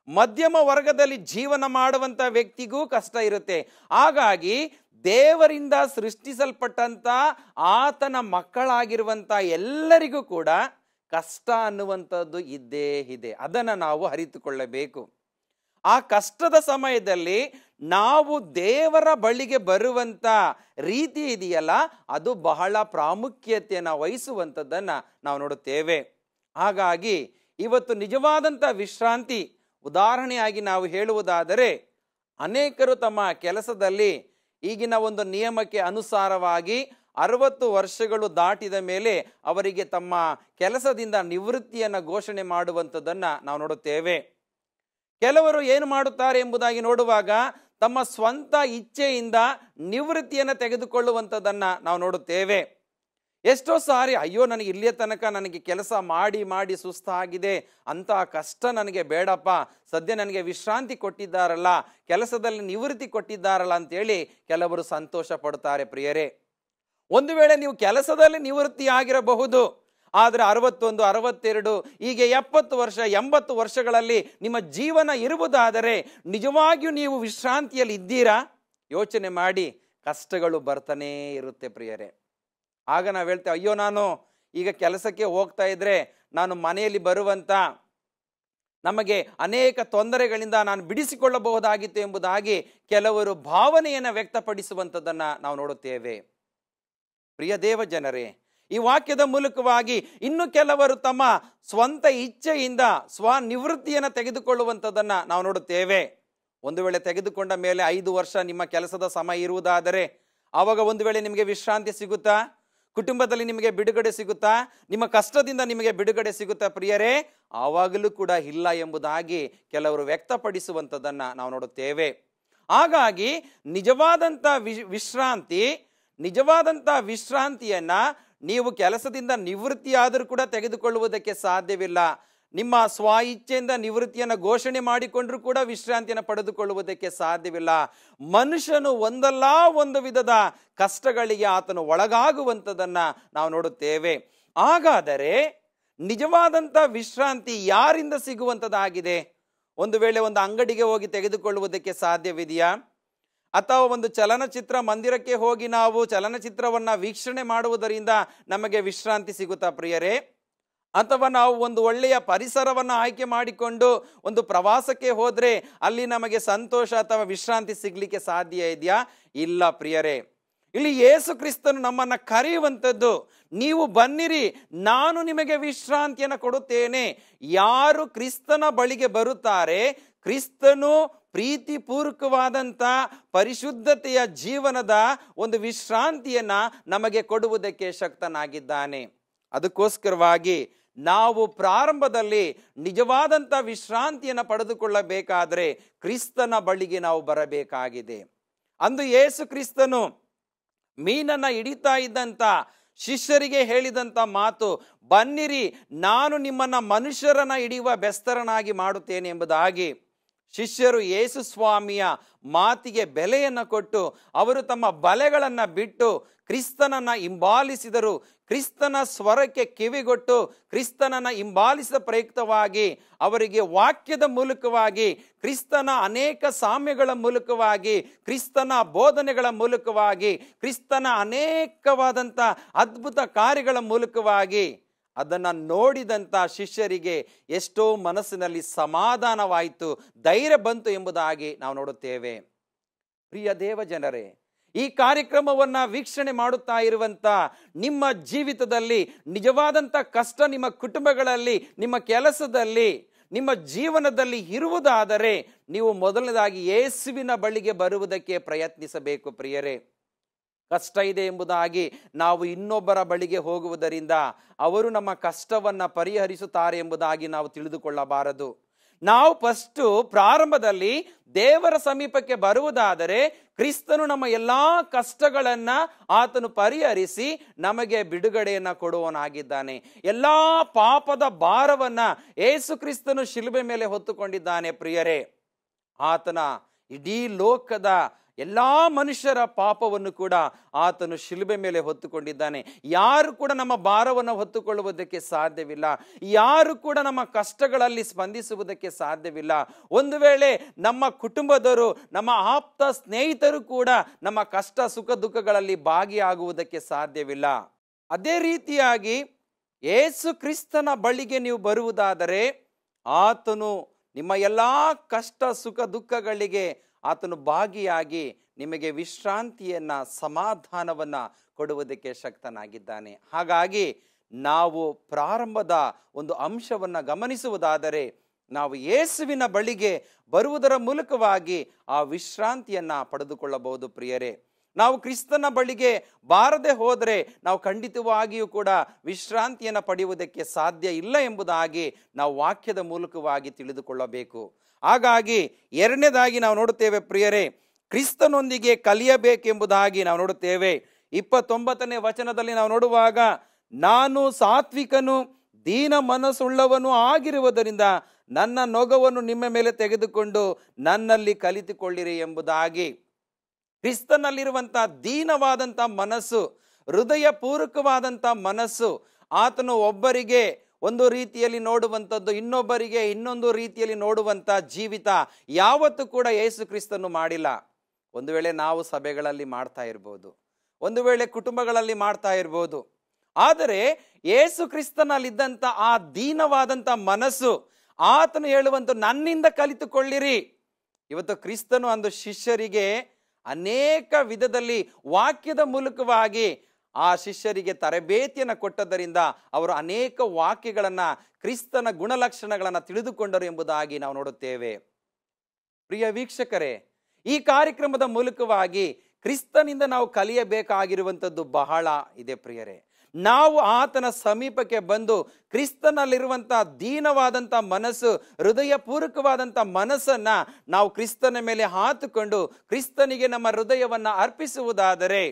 ಮಧ್ಯಮ ವರ್ಗದಲ್ಲಿ ಜೀವನ ಮಾಡುವಂಥ ವ್ಯಕ್ತಿಗೂ ಕಷ್ಟ ಇರುತ್ತೆ. ಹಾಗಾಗಿ ದೇವರಿಂದ ಸೃಷ್ಟಿಸಲ್ಪಟ್ಟಂಥ ಆತನ ಮಕ್ಕಳಾಗಿರುವಂಥ ಎಲ್ಲರಿಗೂ ಕೂಡ ಕಷ್ಟ ಅನ್ನುವಂಥದ್ದು ಇದ್ದೇ ಇದೆ. ಅದನ್ನು ನಾವು ಅರಿತುಕೊಳ್ಳಬೇಕು. ಆ ಕಷ್ಟದ ಸಮಯದಲ್ಲಿ ನಾವು ದೇವರ ಬಳಿಗೆ ಬರುವಂಥ ರೀತಿ ಇದೆಯಲ್ಲ, ಅದು ಬಹಳ ಪ್ರಾಮುಖ್ಯತೆಯನ್ನು ವಹಿಸುವಂಥದ್ದನ್ನು ನಾವು ನೋಡುತ್ತೇವೆ. ಹಾಗಾಗಿ ಇವತ್ತು ನಿಜವಾದಂಥ ವಿಶ್ರಾಂತಿ, ಉದಾಹರಣೆಯಾಗಿ ನಾವು ಹೇಳುವುದಾದರೆ, ಅನೇಕರು ತಮ್ಮ ಕೆಲಸದಲ್ಲಿ ಈಗಿನ ಒಂದು ನಿಯಮಕ್ಕೆ ಅನುಸಾರವಾಗಿ 60 ವರ್ಷಗಳು ದಾಟಿದ ಮೇಲೆ ಅವರಿಗೆ ತಮ್ಮ ಕೆಲಸದಿಂದ ನಿವೃತ್ತಿಯನ್ನು ಘೋಷಣೆ ಮಾಡುವಂಥದ್ದನ್ನು ನಾವು ನೋಡುತ್ತೇವೆ. ಕೆಲವರು ಏನು ಮಾಡುತ್ತಾರೆ ಎಂಬುದಾಗಿ ನೋಡುವಾಗ ತಮ್ಮ ಸ್ವಂತ ಇಚ್ಛೆಯಿಂದ ನಿವೃತ್ತಿಯನ್ನು ತೆಗೆದುಕೊಳ್ಳುವಂಥದ್ದನ್ನು ನಾವು ನೋಡುತ್ತೇವೆ. ಎಷ್ಟೋ ಸಾರಿ ಅಯ್ಯೋ, ನನಗೆ ಇಲ್ಲಿಯ ತನಕ ನನಗೆ ಕೆಲಸ ಮಾಡಿ ಮಾಡಿ ಸುಸ್ತಾಗಿದೆ, ಅಂಥ ಕಷ್ಟ ನನಗೆ ಬೇಡಪ್ಪ, ಸದ್ಯ ನನಗೆ ವಿಶ್ರಾಂತಿ ಕೊಟ್ಟಿದ್ದಾರಲ್ಲ, ಕೆಲಸದಲ್ಲಿ ನಿವೃತ್ತಿ ಕೊಟ್ಟಿದ್ದಾರಲ್ಲ ಅಂತೇಳಿ ಕೆಲವರು ಸಂತೋಷ ಪಡ್ತಾರೆ. ಪ್ರಿಯರೇ, ಒಂದು ವೇಳೆ ನೀವು ಕೆಲಸದಲ್ಲಿ ನಿವೃತ್ತಿ ಆಗಿರಬಹುದು, ಆದರೆ 61, 62 ಹೀಗೆ 70 ವರ್ಷ 80 ವರ್ಷಗಳಲ್ಲಿ ನಿಮ್ಮ ಜೀವನ ಇರುವುದಾದರೆ ನಿಜವಾಗಿಯೂ ನೀವು ವಿಶ್ರಾಂತಿಯಲ್ಲಿ ಇದ್ದೀರಾ? ಯೋಚನೆ ಮಾಡಿ. ಕಷ್ಟಗಳು ಬರ್ತಾನೇ ಇರುತ್ತೆ ಪ್ರಿಯರೇ. ಆಗ ನಾವು ಹೇಳ್ತೇವೆ, ಅಯ್ಯೋ, ನಾನು ಈಗ ಕೆಲಸಕ್ಕೆ ಹೋಗ್ತಾ ಇದ್ರೆ ನಾನು ಮನೆಯಲ್ಲಿ ಬರುವಂಥ ನಮಗೆ ಅನೇಕ ತೊಂದರೆಗಳಿಂದ ನಾನು ಬಿಡಿಸಿಕೊಳ್ಳಬಹುದಾಗಿತ್ತು ಎಂಬುದಾಗಿ ಕೆಲವರು ಭಾವನೆಯನ್ನು ವ್ಯಕ್ತಪಡಿಸುವಂಥದ್ದನ್ನು ನಾವು ನೋಡುತ್ತೇವೆ. ಪ್ರಿಯ ದೇವ ಜನರೇ, ಈ ವಾಕ್ಯದ ಮೂಲಕವಾಗಿ ಇನ್ನು ಕೆಲವರು ತಮ್ಮ ಸ್ವಂತ ಇಚ್ಛೆಯಿಂದ ಸ್ವನಿವೃತ್ತಿಯನ್ನು ತೆಗೆದುಕೊಳ್ಳುವಂಥದ್ದನ್ನು ನಾವು ನೋಡುತ್ತೇವೆ. ಒಂದು ವೇಳೆ ತೆಗೆದುಕೊಂಡ ಮೇಲೆ 5 ವರ್ಷ ನಿಮ್ಮ ಕೆಲಸದ ಸಮಯ ಇರುವುದಾದರೆ ಆವಾಗ ಒಂದು ವೇಳೆ ನಿಮಗೆ ವಿಶ್ರಾಂತಿ ಸಿಗುತ್ತಾ? ಕುಟುಂಬದಲ್ಲಿ ನಿಮಗೆ ಬಿಡುಗಡೆ ಸಿಗುತ್ತಾ? ನಿಮ್ಮ ಕಷ್ಟದಿಂದ ನಿಮಗೆ ಬಿಡುಗಡೆ ಸಿಗುತ್ತಾ? ಪ್ರಿಯರೇ, ಆವಾಗಲೂ ಕೂಡ ಇಲ್ಲ ಎಂಬುದಾಗಿ ಕೆಲವರು ವ್ಯಕ್ತಪಡಿಸುವಂಥದ್ದನ್ನು ನಾವು ನೋಡುತ್ತೇವೆ. ಹಾಗಾಗಿ ನಿಜವಾದಂಥ ವಿಶ್ರಾಂತಿಯನ್ನು ನೀವು ಕೆಲಸದಿಂದ ನಿವೃತ್ತಿಯಾದರೂ ಕೂಡ ತೆಗೆದುಕೊಳ್ಳುವುದಕ್ಕೆ ಸಾಧ್ಯವಿಲ್ಲ. ನಿಮ್ಮ ಸ್ವ ಇಚ್ಛೆಯಿಂದ ನಿವೃತ್ತಿಯನ್ನು ಘೋಷಣೆ ಮಾಡಿಕೊಂಡ್ರೂ ಕೂಡ ವಿಶ್ರಾಂತಿಯನ್ನು ಪಡೆದುಕೊಳ್ಳುವುದಕ್ಕೆ ಸಾಧ್ಯವಿಲ್ಲ. ಮನುಷ್ಯನು ಒಂದಲ್ಲ ಒಂದು ವಿಧದ ಕಷ್ಟಗಳಿಗೆ ಆತನು ಒಳಗಾಗುವಂಥದ್ದನ್ನು ನಾವು ನೋಡುತ್ತೇವೆ. ಹಾಗಾದರೆ ನಿಜವಾದಂಥ ವಿಶ್ರಾಂತಿ ಯಾರಿಂದ ಸಿಗುವಂಥದ್ದಾಗಿದೆ? ಒಂದು ವೇಳೆ ಒಂದು ಅಂಗಡಿಗೆ ಹೋಗಿ ತೆಗೆದುಕೊಳ್ಳುವುದಕ್ಕೆ ಸಾಧ್ಯವಿದೆಯಾ? ಅಥವಾ ಒಂದು ಚಲನಚಿತ್ರ ಮಂದಿರಕ್ಕೆ ಹೋಗಿ ನಾವು ಚಲನಚಿತ್ರವನ್ನು ವೀಕ್ಷಣೆ ಮಾಡುವುದರಿಂದ ನಮಗೆ ವಿಶ್ರಾಂತಿ ಸಿಗುತ್ತಾ ಪ್ರಿಯರೇ? ಅಥವಾ ನಾವು ಒಂದು ಒಳ್ಳೆಯ ಪರಿಸರವನ್ನು ಆಯ್ಕೆ ಮಾಡಿಕೊಂಡು ಒಂದು ಪ್ರವಾಸಕ್ಕೆ ಹೋದರೆ ಅಲ್ಲಿ ನಮಗೆ ಸಂತೋಷ ಅಥವಾ ವಿಶ್ರಾಂತಿ ಸಿಗಲಿಕ್ಕೆ ಸಾಧ್ಯ ಇದೆಯಾ? ಇಲ್ಲ ಪ್ರಿಯರೇ. ಇಲ್ಲಿ ಯೇಸು ಕ್ರಿಸ್ತನು ನಮ್ಮನ್ನು ಕರೆಯುವಂಥದ್ದು, ನೀವು ಬನ್ನಿರಿ, ನಾನು ನಿಮಗೆ ವಿಶ್ರಾಂತಿಯನ್ನು ಕೊಡುತ್ತೇನೆ. ಯಾರು ಕ್ರಿಸ್ತನ ಬಳಿಗೆ ಬರುತ್ತಾರೆ, ಕ್ರಿಸ್ತನು ಪ್ರೀತಿಪೂರ್ವಕವಾದಂಥ ಪರಿಶುದ್ಧತೆಯ ಜೀವನದ ಒಂದು ವಿಶ್ರಾಂತಿಯನ್ನ ನಮಗೆ ಕೊಡುವುದಕ್ಕೆ ಶಕ್ತನಾಗಿದ್ದಾನೆ. ಅದಕ್ಕೋಸ್ಕರವಾಗಿ ನಾವು ಪ್ರಾರಂಭದಲ್ಲಿ ನಿಜವಾದಂಥ ವಿಶ್ರಾಂತಿಯನ್ನು ಪಡೆದುಕೊಳ್ಳಬೇಕಾದರೆ ಕ್ರಿಸ್ತನ ಬಳಿಗೆ ನಾವು ಬರಬೇಕಾಗಿದೆ. ಅಂದು ಯೇಸು ಕ್ರಿಸ್ತನು ಮೀನನ್ನ ಹಿಡಿತಾ ಇದ್ದಂಥ ಶಿಷ್ಯರಿಗೆ ಹೇಳಿದಂಥ ಮಾತು, ಬನ್ನಿರಿ, ನಾನು ನಿಮ್ಮನ್ನ ಮನುಷ್ಯರನ್ನ ಹಿಡಿಯುವ ಬೆಸ್ತರನಾಗಿ ಮಾಡುತ್ತೇನೆ ಎಂಬುದಾಗಿ. ಶಿಷ್ಯರು ಯೇಸು ಸ್ವಾಮಿಯ ಮಾತಿಗೆ ಬೆಲೆಯನ್ನು ಕೊಟ್ಟು ಅವರು ತಮ್ಮ ಬಲೆಗಳನ್ನು ಬಿಟ್ಟು ಕ್ರಿಸ್ತನನ್ನ ಹಿಂಬಾಲಿಸಿದರು. ಕ್ರಿಸ್ತನ ಸ್ವರಕ್ಕೆ ಕಿವಿಗೊಟ್ಟು ಕ್ರಿಸ್ತನನ್ನ ಹಿಂಬಾಲಿಸಿದ ಪ್ರಯುಕ್ತವಾಗಿ ಅವರಿಗೆ ವಾಕ್ಯದ ಮೂಲಕವಾಗಿ, ಕ್ರಿಸ್ತನ ಅನೇಕ ಸಾಮ್ಯಗಳ ಮೂಲಕವಾಗಿ, ಕ್ರಿಸ್ತನ ಬೋಧನೆಗಳ ಮೂಲಕವಾಗಿ, ಕ್ರಿಸ್ತನ ಅನೇಕವಾದಂಥ ಅದ್ಭುತ ಕಾರ್ಯಗಳ ಮೂಲಕವಾಗಿ ಅದನ್ನು ನೋಡಿದಂಥ ಶಿಷ್ಯರಿಗೆ ಎಷ್ಟೋ ಮನಸ್ಸಿನಲ್ಲಿ ಸಮಾಧಾನವಾಯಿತು, ಧೈರ್ಯ ಬಂತು ಎಂಬುದಾಗಿ ನಾವು ನೋಡುತ್ತೇವೆ. ಪ್ರಿಯ ದೇವ ಜನರೇ, ಈ ಕಾರ್ಯಕ್ರಮವನ್ನು ವೀಕ್ಷಣೆ ಮಾಡುತ್ತಾ ಇರುವಂಥ ನಿಮ್ಮ ಜೀವಿತದಲ್ಲಿ ನಿಜವಾದಂಥ ಕಷ್ಟ ನಿಮ್ಮ ಕುಟುಂಬಗಳಲ್ಲಿ, ನಿಮ್ಮ ಕೆಲಸದಲ್ಲಿ, ನಿಮ್ಮ ಜೀವನದಲ್ಲಿ ಇರುವುದಾದರೆ ನೀವು ಮೊದಲನೇದಾಗಿ ಯೇಸುವಿನ ಬಳಿಗೆ ಬರುವುದಕ್ಕೆ ಪ್ರಯತ್ನಿಸಬೇಕು. ಪ್ರಿಯರೇ, ಕಷ್ಟ ಇದೆ ಎಂಬುದಾಗಿ ನಾವು ಇನ್ನೊಬ್ಬರ ಬಳಿಗೆ ಹೋಗುವುದರಿಂದ ಅವರು ನಮ್ಮ ಕಷ್ಟವನ್ನು ಪರಿಹರಿಸುತ್ತಾರೆ ಎಂಬುದಾಗಿ ನಾವು ತಿಳಿದುಕೊಳ್ಳಬಾರದು. ನಾವು ಫಸ್ಟು ಪ್ರಾರಂಭದಲ್ಲಿ ದೇವರ ಸಮೀಪಕ್ಕೆ ಬರುವುದಾದರೆ ಕ್ರಿಸ್ತನು ನಮ್ಮ ಎಲ್ಲಾ ಕಷ್ಟಗಳನ್ನ ಆತನು ಪರಿಹರಿಸಿ ನಮಗೆ ಬಿಡುಗಡೆಯನ್ನ ಕೊಡುವವನಾಗಿದ್ದಾನೆ. ಎಲ್ಲಾ ಪಾಪದ ಭಾರವನ್ನ ಯೇಸು ಕ್ರಿಸ್ತನು ಶಿಲುಬೆ ಮೇಲೆ ಹೊತ್ತುಕೊಂಡಿದ್ದಾನೆ ಪ್ರಿಯರೇ. ಆತನ ಇಡೀ ಲೋಕದ ಎಲ್ಲಾ ಮನುಷ್ಯರ ಪಾಪವನ್ನು ಕೂಡ ಆತನು ಶಿಲುಬೆ ಮೇಲೆ ಹೊತ್ತುಕೊಂಡಿದ್ದಾನೆ. ಯಾರು ಕೂಡ ನಮ್ಮ ಭಾರವನ್ನು ಹೊತ್ತುಕೊಳ್ಳುವುದಕ್ಕೆ ಸಾಧ್ಯವಿಲ್ಲ. ಯಾರು ಕೂಡ ನಮ್ಮ ಕಷ್ಟಗಳಲ್ಲಿ ಸ್ಪಂದಿಸುವುದಕ್ಕೆ ಸಾಧ್ಯವಿಲ್ಲ. ಒಂದು ವೇಳೆ ನಮ್ಮ ಕುಟುಂಬದವರು, ನಮ್ಮ ಆಪ್ತ ಸ್ನೇಹಿತರು ಕೂಡ ನಮ್ಮ ಕಷ್ಟ ಸುಖ ದುಃಖಗಳಲ್ಲಿ ಭಾಗಿಯಾಗುವುದಕ್ಕೆ ಸಾಧ್ಯವಿಲ್ಲ. ಅದೇ ರೀತಿಯಾಗಿ ಯೇಸು ಕ್ರಿಸ್ತನ ಬಳಿಗೆ ನೀವು ಬರುವುದಾದರೆ ಆತನು ನಿಮ್ಮ ಎಲ್ಲಾ ಕಷ್ಟ ಸುಖ ದುಃಖಗಳಿಗೆ ಆತನು ಭಾಗಿಯಾಗಿ ನಿಮಗೆ ವಿಶ್ರಾಂತಿಯನ್ನ ಸಮಾಧಾನವನ್ನ ಕೊಡುವುದಕ್ಕೆ ಶಕ್ತನಾಗಿದ್ದಾನೆ. ಹಾಗಾಗಿ ನಾವು ಪ್ರಾರಂಭದ ಒಂದು ಅಂಶವನ್ನ ಗಮನಿಸುವುದಾದರೆ ನಾವು ಯೇಸುವಿನ ಬಳಿಗೆ ಬರುವುದರ ಮೂಲಕವಾಗಿ ಆ ವಿಶ್ರಾಂತಿಯನ್ನ ಪಡೆದುಕೊಳ್ಳಬಹುದು ಪ್ರಿಯರೇ. ನಾವು ಕ್ರಿಸ್ತನ ಬಳಿಗೆ ಬಾರದೆ ಹೋದರೆ ನಾವು ಖಂಡಿತವಾಗಿಯೂ ಕೂಡ ವಿಶ್ರಾಂತಿಯನ್ನು ಪಡೆಯುವುದಕ್ಕೆ ಸಾಧ್ಯ ಇಲ್ಲ ಎಂಬುದಾಗಿ ನಾವು ವಾಕ್ಯದ ಮೂಲಕವಾಗಿ ತಿಳಿದುಕೊಳ್ಳಬೇಕು. ಹಾಗಾಗಿ ಎರಡನೇದಾಗಿ ನಾವು ನೋಡುತ್ತೇವೆ ಪ್ರಿಯರೇ, ಕ್ರಿಸ್ತನೊಂದಿಗೆ ಕಲಿಯಬೇಕೆಂಬುದಾಗಿ ನಾವು ನೋಡುತ್ತೇವೆ. 29ನೇ ವಚನದಲ್ಲಿ ನಾವು ನೋಡುವಾಗ, ನಾನು ಸಾತ್ವಿಕನು ದೀನ ಮನಸ್ಸುಳ್ಳವನು ಆಗಿರುವುದರಿಂದ ನನ್ನ ನೊಗವನ್ನು ನಿಮ್ಮ ಮೇಲೆ ತೆಗೆದುಕೊಂಡು ನನ್ನಲ್ಲಿ ಕಲಿತುಕೊಳ್ಳಿರಿ ಎಂಬುದಾಗಿ. ಕ್ರಿಸ್ತನಲ್ಲಿರುವಂಥ ದೀನವಾದಂಥ ಮನಸ್ಸು, ಹೃದಯ ಪೂರ್ವಕವಾದಂಥ ಮನಸ್ಸು, ಆತನು ಒಬ್ಬರಿಗೆ ಒಂದು ರೀತಿಯಲ್ಲಿ ನೋಡುವಂಥದ್ದು, ಇನ್ನೊಬ್ಬರಿಗೆ ಇನ್ನೊಂದು ರೀತಿಯಲ್ಲಿ ನೋಡುವಂಥ ಜೀವಿತ ಯಾವತ್ತೂ ಕೂಡ ಯೇಸು ಕ್ರಿಸ್ತನು ಮಾಡಿಲ್ಲ. ಒಂದು ವೇಳೆ ನಾವು ಸಭೆಗಳಲ್ಲಿ ಮಾಡ್ತಾ ಇರ್ಬೋದು, ಒಂದು ವೇಳೆ ಕುಟುಂಬಗಳಲ್ಲಿ ಮಾಡ್ತಾ ಇರ್ಬೋದು. ಆದರೆ ಯೇಸು ಕ್ರಿಸ್ತನಲ್ಲಿದ್ದಂಥ ಆ ದೀನವಾದಂಥ ಮನಸ್ಸು, ಆತನು ಹೇಳುವಂಥ ನನ್ನಿಂದ ಕಲಿತುಕೊಳ್ಳಿರಿ. ಇವತ್ತು ಕ್ರಿಸ್ತನು ಅಂದು ಶಿಷ್ಯರಿಗೆ ಅನೇಕ ವಿಧದಲ್ಲಿ ವಾಕ್ಯದ ಮೂಲಕವಾಗಿ ಆ ಶಿಷ್ಯರಿಗೆ ತರಬೇತಿಯನ್ನು ಕೊಟ್ಟದ್ದರಿಂದ ಅವರು ಅನೇಕ ವಾಕ್ಯಗಳನ್ನ, ಕ್ರಿಸ್ತನ ಗುಣಲಕ್ಷಣಗಳನ್ನು ತಿಳಿದುಕೊಂಡರು ಎಂಬುದಾಗಿ ನಾವು ನೋಡುತ್ತೇವೆ. ಪ್ರಿಯ ವೀಕ್ಷಕರೇ, ಈ ಕಾರ್ಯಕ್ರಮದ ಮೂಲಕವಾಗಿ ಕ್ರಿಸ್ತನಿಂದ ನಾವು ಕಲಿಯಬೇಕಾಗಿರುವಂಥದ್ದು ಬಹಳ ಇದೆ ಪ್ರಿಯರೇ. ನಾವು ಆತನ ಸಮೀಪಕ್ಕೆ ಬಂದು ಕ್ರಿಸ್ತನಲ್ಲಿರುವಂಥ ದೀನವಾದಂಥ ಮನಸ್ಸು, ಹೃದಯ ಪೂರ್ವಕವಾದಂಥ ಮನಸ್ಸನ್ನ ನಾವು ಕ್ರಿಸ್ತನ ಮೇಲೆ ಹಾತುಕೊಂಡು ಕ್ರಿಸ್ತನಿಗೆ ನಮ್ಮ ಹೃದಯವನ್ನ ಅರ್ಪಿಸುವುದಾದರೆ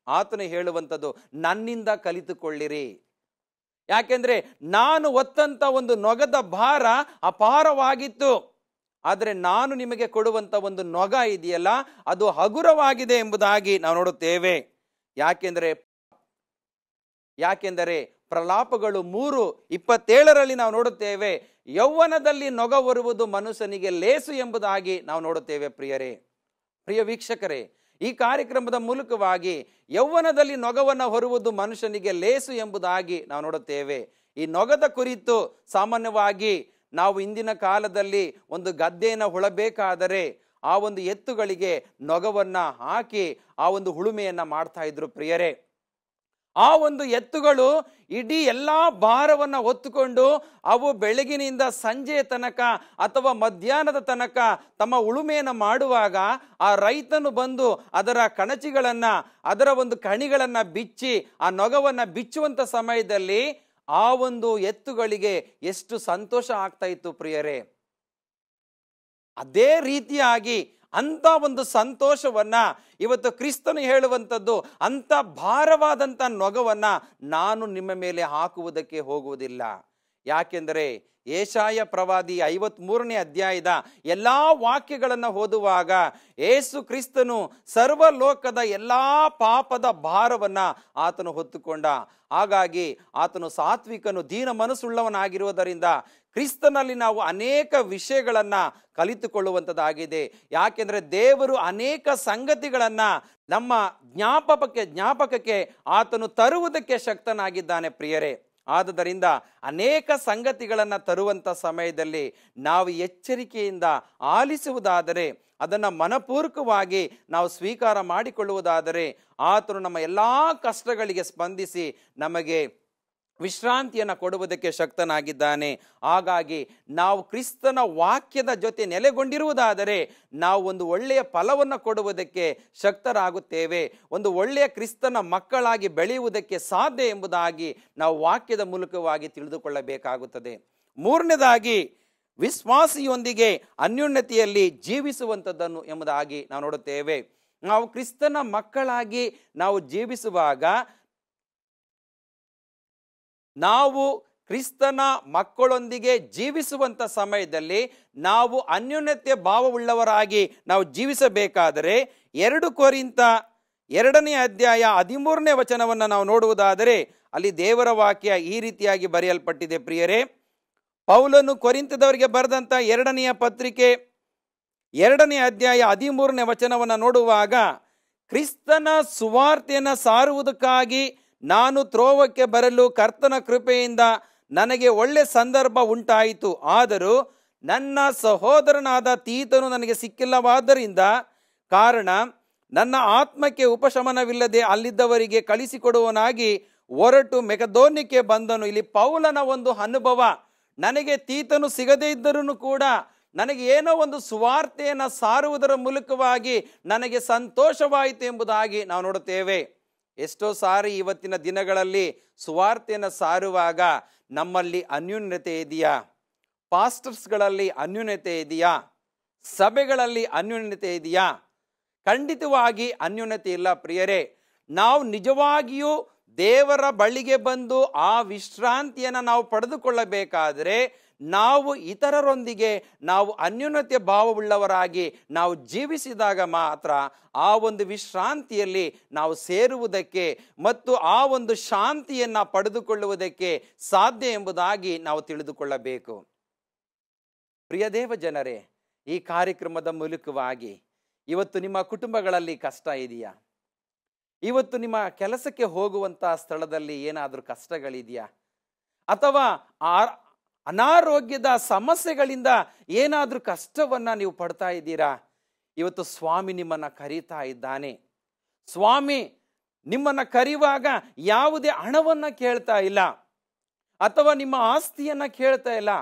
ಆತನು ಹೇಳುವಂಥದ್ದು ನನ್ನಿಂದ ಕಲಿತುಕೊಳ್ಳಿರಿ. ಯಾಕೆಂದ್ರೆ ನಾನು ಹೊತ್ತಂತ ಒಂದು ನೊಗದ ಭಾರ ಅಪಾರವಾಗಿತ್ತು, ಆದರೆ ನಾನು ನಿಮಗೆ ಕೊಡುವಂತ ಒಂದು ನೊಗ ಇದೆಯಲ್ಲ ಅದು ಹಗುರವಾಗಿದೆ ಎಂಬುದಾಗಿ ನಾವು ನೋಡುತ್ತೇವೆ. ಯಾಕೆಂದರೆ ಪ್ರಲಾಪಗಳು 3:27 ನಾವು ನೋಡುತ್ತೇವೆ, ಯೌವನದಲ್ಲಿ ನೊಗ ಹೊರುವುದು ಮನುಷ್ಯನಿಗೆ ಲೇಸು ಎಂಬುದಾಗಿ ನಾವು ನೋಡುತ್ತೇವೆ ಪ್ರಿಯರೇ. ಪ್ರಿಯ ವೀಕ್ಷಕರೇ, ಈ ಕಾರ್ಯಕ್ರಮದ ಮೂಲಕವಾಗಿ ಯೌವನದಲ್ಲಿ ನೊಗವನ್ನು ಹೊರುವುದು ಮನುಷ್ಯನಿಗೆ ಲೇಸು ಎಂಬುದಾಗಿ ನಾವು ನೋಡುತ್ತೇವೆ. ಈ ನೊಗದ ಕುರಿತು ಸಾಮಾನ್ಯವಾಗಿ ನಾವು ಇಂದಿನ ಕಾಲದಲ್ಲಿ ಒಂದು ಗದ್ದೆಯನ್ನು ಉಳಬೇಕಾದರೆ ಆ ಒಂದು ಎತ್ತುಗಳಿಗೆ ನೊಗವನ್ನ ಹಾಕಿ ಆ ಒಂದು ಉಳುಮೆಯನ್ನ ಮಾಡ್ತಾ ಇದ್ರು ಪ್ರಿಯರೇ. ಆ ಒಂದು ಎತ್ತುಗಳು ಇಡೀ ಎಲ್ಲಾ ಭಾರವನ್ನ ಹೊತ್ತುಕೊಂಡು ಅವು ಬೆಳಗಿನಿಂದ ಸಂಜೆಯ ತನಕ ಅಥವಾ ಮಧ್ಯಾಹ್ನದ ತನಕ ತಮ್ಮ ಉಳುಮೆಯನ್ನು ಮಾಡುವಾಗ ಆ ರೈತನು ಬಂದು ಅದರ ಕಣಚಿಗಳನ್ನ, ಅದರ ಒಂದು ಕಣಿಗಳನ್ನ ಬಿಚ್ಚಿ ಆ ನೊಗವನ್ನ ಬಿಚ್ಚುವಂತ ಸಮಯದಲ್ಲಿ ಆ ಒಂದು ಎತ್ತುಗಳಿಗೆ ಎಷ್ಟು ಸಂತೋಷ ಆಗ್ತಾ ಇತ್ತು ಪ್ರಿಯರೇ. ಅದೇ ರೀತಿಯಾಗಿ ಅಂತ ಒಂದು ಸಂತೋಷವನ್ನ ಇವತ್ತು ಕ್ರಿಸ್ತನು ಹೇಳುವಂಥದ್ದು, ಅಂತ ಭಾರವಾದಂಥ ನೊಗವನ್ನ ನಾನು ನಿಮ್ಮ ಮೇಲೆ ಹಾಕುವುದಕ್ಕೆ ಹೋಗುವುದಿಲ್ಲ. ಯಾಕೆಂದರೆ ಯೆಶಾಯ ಪ್ರವಾದಿ 53ನೇ ಅಧ್ಯಾಯದ ಎಲ್ಲಾ ವಾಕ್ಯಗಳನ್ನು ಓದುವಾಗ ಯೇಸು ಕ್ರಿಸ್ತನು ಸರ್ವಲೋಕದ ಎಲ್ಲಾ ಪಾಪದ ಭಾರವನ್ನ ಆತನು ಹೊತ್ತುಕೊಂಡ. ಹಾಗಾಗಿ ಆತನು ಸಾತ್ವಿಕನು, ದೀನ ಮನಸ್ಸುಳ್ಳವನಾಗಿರುವುದರಿಂದ ಕ್ರಿಸ್ತನಲ್ಲಿ ನಾವು ಅನೇಕ ವಿಷಯಗಳನ್ನ ಕಲಿತುಕೊಳ್ಳುವಂಥದ್ದಾಗಿದೆ. ಯಾಕೆಂದ್ರೆ ದೇವರು ಅನೇಕ ಸಂಗತಿಗಳನ್ನ ನಮ್ಮ ಜ್ಞಾಪಕಕ್ಕೆ ಆತನು ತರುವುದಕ್ಕೆ ಶಕ್ತನಾಗಿದ್ದಾನೆ ಪ್ರಿಯರೇ. ಆದುದರಿಂದ ಅನೇಕ ಸಂಗತಿಗಳನ್ನು ತರುವಂಥ ಸಮಯದಲ್ಲಿ ನಾವು ಎಚ್ಚರಿಕೆಯಿಂದ ಆಲಿಸುವುದಾದರೆ, ಅದನ್ನು ಮನಪೂರ್ವಕವಾಗಿ ನಾವು ಸ್ವೀಕಾರ ಮಾಡಿಕೊಳ್ಳುವುದಾದರೆ ಆತನು ನಮ್ಮ ಎಲ್ಲ ಕಷ್ಟಗಳಿಗೆ ಸ್ಪಂದಿಸಿ ನಮಗೆ ವಿಶ್ರಾಂತಿಯನ್ನು ಕೊಡುವುದಕ್ಕೆ ಶಕ್ತನಾಗಿದ್ದಾನೆ. ಹಾಗಾಗಿ ನಾವು ಕ್ರಿಸ್ತನ ವಾಕ್ಯದ ಜೊತೆ ನೆಲೆಗೊಂಡಿರುವುದಾದರೆ ನಾವು ಒಂದು ಒಳ್ಳೆಯ ಫಲವನ್ನು ಕೊಡುವುದಕ್ಕೆ ಶಕ್ತರಾಗುತ್ತೇವೆ, ಒಂದು ಒಳ್ಳೆಯ ಕ್ರಿಸ್ತನ ಮಕ್ಕಳಾಗಿ ಬೆಳೆಯುವುದಕ್ಕೆ ಸಾಧ್ಯ ಎಂಬುದಾಗಿ ನಾವು ವಾಕ್ಯದ ಮೂಲಕವಾಗಿ ತಿಳಿದುಕೊಳ್ಳಬೇಕಾಗುತ್ತದೆ. ಮೂರನೇದಾಗಿ ವಿಶ್ವಾಸಿಯೊಂದಿಗೆ ಅನ್ಯೋನ್ಯತೆಯಲ್ಲಿ ಜೀವಿಸುವಂಥದ್ದನ್ನು ಎಂಬುದಾಗಿ ನಾವು ನೋಡುತ್ತೇವೆ. ನಾವು ಕ್ರಿಸ್ತನ ಮಕ್ಕಳಾಗಿ ನಾವು ಜೀವಿಸುವಾಗ, ನಾವು ಕ್ರಿಸ್ತನ ಮಕ್ಕಳೊಂದಿಗೆ ಜೀವಿಸುವಂಥ ಸಮಯದಲ್ಲಿ ನಾವು ಅನ್ಯೋನ್ಯತೆ ಭಾವವುಳ್ಳವರಾಗಿ ನಾವು ಜೀವಿಸಬೇಕಾದರೆ 2 ಕೊರಿಂಥ 2ನೇ ಅಧ್ಯಾಯ 13ನೇ ವಚನವನ್ನು ನಾವು ನೋಡುವುದಾದರೆ ಅಲ್ಲಿ ದೇವರ ವಾಕ್ಯ ಈ ರೀತಿಯಾಗಿ ಬರೆಯಲ್ಪಟ್ಟಿದೆ. ಪ್ರಿಯರೇ, ಪೌಲನು ಕೊರಿಂಥದವರಿಗೆ ಬರೆದಂಥ 2ನೆಯ ಪತ್ರಿಕೆ 2ನೇ ಅಧ್ಯಾಯ 13ನೇ ವಚನವನ್ನು ನೋಡುವಾಗ, ಕ್ರಿಸ್ತನ ಸುವಾರ್ತೆಯನ್ನು ಸಾರುವುದಕ್ಕಾಗಿ ನಾನು ತ್ರೋವಕ್ಕೆ ಬರಲು ಕರ್ತನ ಕೃಪೆಯಿಂದ ನನಗೆ ಒಳ್ಳೆ ಸಂದರ್ಭ ಉಂಟಾಯಿತು. ಆದರೂ ನನ್ನ ಸಹೋದರನಾದ ತೀತನು ನನಗೆ ಸಿಕ್ಕಿಲ್ಲವಾದ್ದರಿಂದ ಕಾರಣ ನನ್ನ ಆತ್ಮಕ್ಕೆ ಉಪಶಮನವಿಲ್ಲದೆ ಅಲ್ಲಿದ್ದವರಿಗೆ ಕಳಿಸಿಕೊಡುವನಾಗಿ ಹೊರಟು ಮೆಕದೋನ್ಯಕ್ಕೆ ಬಂದನು. ಇಲ್ಲಿ ಪೌಲನ ಒಂದು ಅನುಭವ, ನನಗೆ ತೀತನು ಸಿಗದೇ ಇದ್ದರೂ ಕೂಡ ನನಗೆ ಏನೋ ಒಂದು ಸುವಾರ್ತೆಯನ್ನು ಸಾರುವುದರ ಮೂಲಕವಾಗಿ ನನಗೆ ಸಂತೋಷವಾಯಿತು ಎಂಬುದಾಗಿ ನಾವು ನೋಡುತ್ತೇವೆ. ಎಷ್ಟೋ ಸಾರಿ ಇವತ್ತಿನ ದಿನಗಳಲ್ಲಿ ಸುವಾರ್ತೆಯನ್ನು ಸಾರುವಾಗ ನಮ್ಮಲ್ಲಿ ಅನ್ಯೋನ್ಯತೆ ಇದೆಯಾ? ಪಾಸ್ಟರ್ಸ್ಗಳಲ್ಲಿ ಅನ್ಯೋನ್ಯತೆ ಇದೆಯಾ? ಸಭೆಗಳಲ್ಲಿ ಅನ್ಯೋನ್ಯತೆ ಇದೆಯಾ? ಖಂಡಿತವಾಗಿ ಅನ್ಯೋನ್ಯತೆ ಇಲ್ಲ. ಪ್ರಿಯರೇ, ನಾವು ನಿಜವಾಗಿಯೂ ದೇವರ ಬಳಿಗೆ ಬಂದು ಆ ವಿಶ್ರಾಂತಿಯನ್ನು ನಾವು ಪಡೆದುಕೊಳ್ಳಬೇಕಾದರೆ ನಾವು ಇತರರೊಂದಿಗೆ ನಾವು ಅನ್ಯೋನ್ಯತೆ ಭಾವವುಳ್ಳವರಾಗಿ ನಾವು ಜೀವಿಸಿದಾಗ ಮಾತ್ರ ಆ ಒಂದು ವಿಶ್ರಾಂತಿಯಲ್ಲಿ ನಾವು ಸೇರುವುದಕ್ಕೆ ಮತ್ತು ಆ ಒಂದು ಶಾಂತಿಯನ್ನು ಪಡೆದುಕೊಳ್ಳುವುದಕ್ಕೆ ಸಾಧ್ಯ ಎಂಬುದಾಗಿ ನಾವು ತಿಳಿದುಕೊಳ್ಳಬೇಕು. ಪ್ರಿಯ ದೇವ ಜನರೇ, ಈ ಕಾರ್ಯಕ್ರಮದ ಮೂಲಕವಾಗಿ ಇವತ್ತು ನಿಮ್ಮ ಕುಟುಂಬಗಳಲ್ಲಿ ಕಷ್ಟ ಇದೆಯಾ? ಇವತ್ತು ನಿಮ್ಮ ಕೆಲಸಕ್ಕೆ ಹೋಗುವಂಥ ಸ್ಥಳದಲ್ಲಿ ಏನಾದರೂ ಕಷ್ಟಗಳಿದೆಯಾ? ಅಥವಾ ಅನಾರೋಗ್ಯದ ಸಮಸ್ಯೆಗಳಿಂದ ಏನಾದರೂ ಕಷ್ಟವನ್ನು ನೀವು ಪಡ್ತಾ ಇದ್ದೀರಾ? ಇವತ್ತು ಸ್ವಾಮಿ ನಿಮ್ಮನ್ನು ಕರೀತಾ ಇದ್ದಾನೆ. ಸ್ವಾಮಿ ನಿಮ್ಮನ್ನು ಕರೆಯುವಾಗ ಯಾವುದೇ ಹಣವನ್ನು ಕೇಳ್ತಾ ಇಲ್ಲ ಅಥವಾ ನಿಮ್ಮ ಆಸ್ತಿಯನ್ನು ಕೇಳ್ತಾ ಇಲ್ಲ.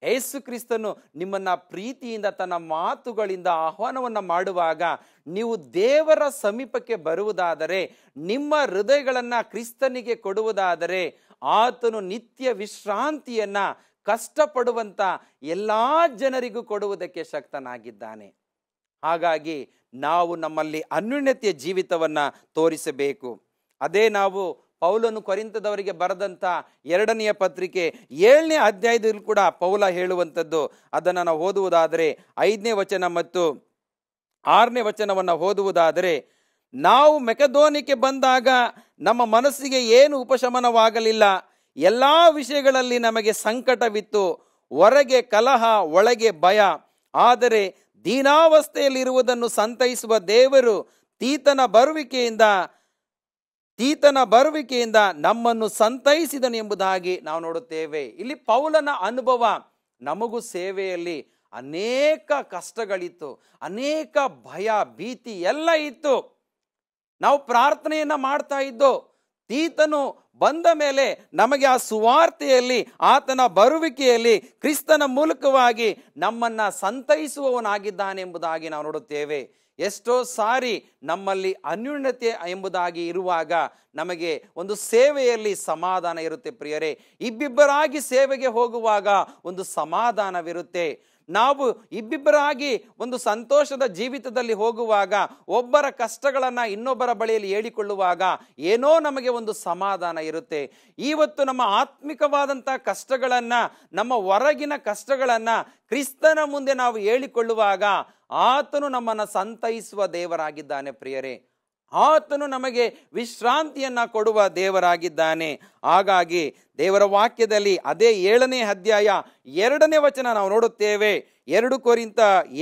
ಯೇಸು ಕ್ರಿಸ್ತನು ನಿಮ್ಮನ್ನ ಪ್ರೀತಿಯಿಂದ ತನ್ನ ಮಾತುಗಳಿಂದ ಆಹ್ವಾನವನ್ನು ಮಾಡುವಾಗ ನೀವು ದೇವರ ಸಮೀಪಕ್ಕೆ ಬರುವುದಾದರೆ, ನಿಮ್ಮ ಹೃದಯಗಳನ್ನು ಕ್ರಿಸ್ತನಿಗೆ ಕೊಡುವುದಾದರೆ, ಆತನು ನಿತ್ಯ ವಿಶ್ರಾಂತಿಯನ್ನ ಕಷ್ಟಪಡುವಂತ ಎಲ್ಲಾ ಜನರಿಗೂ ಕೊಡುವುದಕ್ಕೆ ಶಕ್ತನಾಗಿದ್ದಾನೆ. ಹಾಗಾಗಿ ನಾವು ನಮ್ಮಲ್ಲಿ ಅನ್ಯೋನ್ಯತೆಯ ಜೀವಿತವನ್ನ ತೋರಿಸಬೇಕು. ಅದೇ ನಾವು ಪೌಲನು ಕೊರಿಂಥದವರಿಗೆ ಬರೆದಂಥ 2ನೆಯ ಪತ್ರಿಕೆ 7ನೇ ಅಧ್ಯಾಯದಲ್ಲಿ ಕೂಡ ಪೌಲ ಹೇಳುವಂಥದ್ದು. ಅದನ್ನು ನಾವು ಓದುವುದಾದರೆ 5ನೇ ವಚನ ಮತ್ತು 6ನೇ ವಚನವನ್ನು ಓದುವುದಾದರೆ, ನಾವು ಮೆಕದೋನ್ಯಕ್ಕೆ ಬಂದಾಗ ನಮ್ಮ ಮನಸ್ಸಿಗೆ ಏನು ಉಪಶಮನವಾಗಲಿಲ್ಲ. ಎಲ್ಲ ವಿಷಯಗಳಲ್ಲಿ ನಮಗೆ ಸಂಕಟವಿತ್ತು. ಹೊರಗೆ ಕಲಹ, ಒಳಗೆ ಭಯ. ಆದರೆ ದೀನಾವಸ್ಥೆಯಲ್ಲಿರುವುದನ್ನು ಸಂತೈಸುವ ದೇವರು ತೀತನ ಬರುವಿಕೆಯಿಂದ ನಮ್ಮನ್ನು ಸಂತೈಸಿದನು ಎಂಬುದಾಗಿ ನಾವು ನೋಡುತ್ತೇವೆ. ಇಲ್ಲಿ ಪೌಲನ ಅನುಭವ. ನಮಗೂ ಸೇವೆಯಲ್ಲಿ ಅನೇಕ ಕಷ್ಟಗಳಿತ್ತು, ಅನೇಕ ಭಯ, ಭೀತಿ ಎಲ್ಲ ಇತ್ತು. ನಾವು ಪ್ರಾರ್ಥನೆಯನ್ನ ಮಾಡ್ತಾ ಇದ್ದೋ. ತೀತನು ಬಂದ ಮೇಲೆ ನಮಗೆ ಆ ಸುವಾರ್ತೆಯಲ್ಲಿ, ಆತನ ಬರುವಿಕೆಯಲ್ಲಿ ಕ್ರಿಸ್ತನ ಮೂಲಕವಾಗಿ ನಮ್ಮನ್ನ ಸಂತೈಸುವವನಾಗಿದ್ದಾನೆ ಎಂಬುದಾಗಿ ನಾವು ನೋಡುತ್ತೇವೆ. ಎಷ್ಟೋ ಸಾರಿ ನಮ್ಮಲ್ಲಿ ಅನ್ಯೋನ್ಯತೆ ಎಂಬುದಾಗಿ ಇರುವಾಗ ನಮಗೆ ಒಂದು ಸೇವೆಯಲ್ಲಿ ಸಮಾಧಾನ ಇರುತ್ತೆ. ಪ್ರಿಯರೇ, ಇಬ್ಬಿಬ್ಬರಾಗಿ ಸೇವೆಗೆ ಹೋಗುವಾಗ ಒಂದು ಸಮಾಧಾನವಿರುತ್ತೆ. ನಾವು ಇಬ್ಬಿಬ್ಬರಾಗಿ ಒಂದು ಸಂತೋಷದ ಜೀವಿತದಲ್ಲಿ ಹೋಗುವಾಗ, ಒಬ್ಬರ ಕಷ್ಟಗಳನ್ನು ಇನ್ನೊಬ್ಬರ ಬಳಿಯಲ್ಲಿ ಹೇಳಿಕೊಳ್ಳುವಾಗ ಏನೋ ನಮಗೆ ಒಂದು ಸಮಾಧಾನ ಇರುತ್ತೆ. ಇವತ್ತು ನಮ್ಮ ಆತ್ಮಿಕವಾದಂಥ ಕಷ್ಟಗಳನ್ನು, ನಮ್ಮ ಹೊರಗಿನ ಕಷ್ಟಗಳನ್ನು ಕ್ರಿಸ್ತನ ಮುಂದೆ ನಾವು ಹೇಳಿಕೊಳ್ಳುವಾಗ ಆತನು ನಮ್ಮನ್ನು ಸಂತೈಸುವ ದೇವರಾಗಿದ್ದಾನೆ. ಪ್ರಿಯರೇ, ಆತನು ನಮಗೆ ವಿಶ್ರಾಂತಿಯನ್ನ ಕೊಡುವ ದೇವರಾಗಿದ್ದಾನೆ. ಹಾಗಾಗಿ ದೇವರ ವಾಕ್ಯದಲ್ಲಿ ಅದೇ 7ನೇ ಅಧ್ಯಾಯ 2ನೇ ವಚನ ನಾವು ನೋಡುತ್ತೇವೆ. 2 ಕೊರಿಂಥ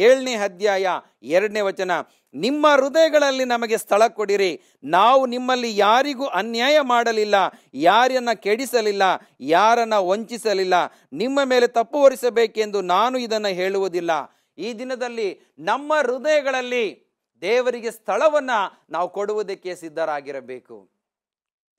7ನೇ ಅಧ್ಯಾಯ 2ನೇ ವಚನ, ನಿಮ್ಮ ಹೃದಯಗಳಲ್ಲಿ ನಮಗೆ ಸ್ಥಳ ಕೊಡಿರಿ. ನಾವು ನಿಮ್ಮಲ್ಲಿ ಯಾರಿಗೂ ಅನ್ಯಾಯ ಮಾಡಲಿಲ್ಲ, ಯಾರನ್ನ ಕೆಡಿಸಲಿಲ್ಲ, ಯಾರನ್ನ ವಂಚಿಸಲಿಲ್ಲ. ನಿಮ್ಮ ಮೇಲೆ ತಪ್ಪು ಹೊರಿಸಬೇಕೆಂದು ನಾನು ಇದನ್ನು ಹೇಳುವುದಿಲ್ಲ. ಈ ದಿನದಲ್ಲಿ ನಮ್ಮ ಹೃದಯಗಳಲ್ಲಿ ದೇವರಿಗೆ ಸ್ಥಳವನ್ನ ನಾವು ಕೊಡುವುದಕ್ಕೆ ಸಿದ್ಧರಾಗಿರಬೇಕು.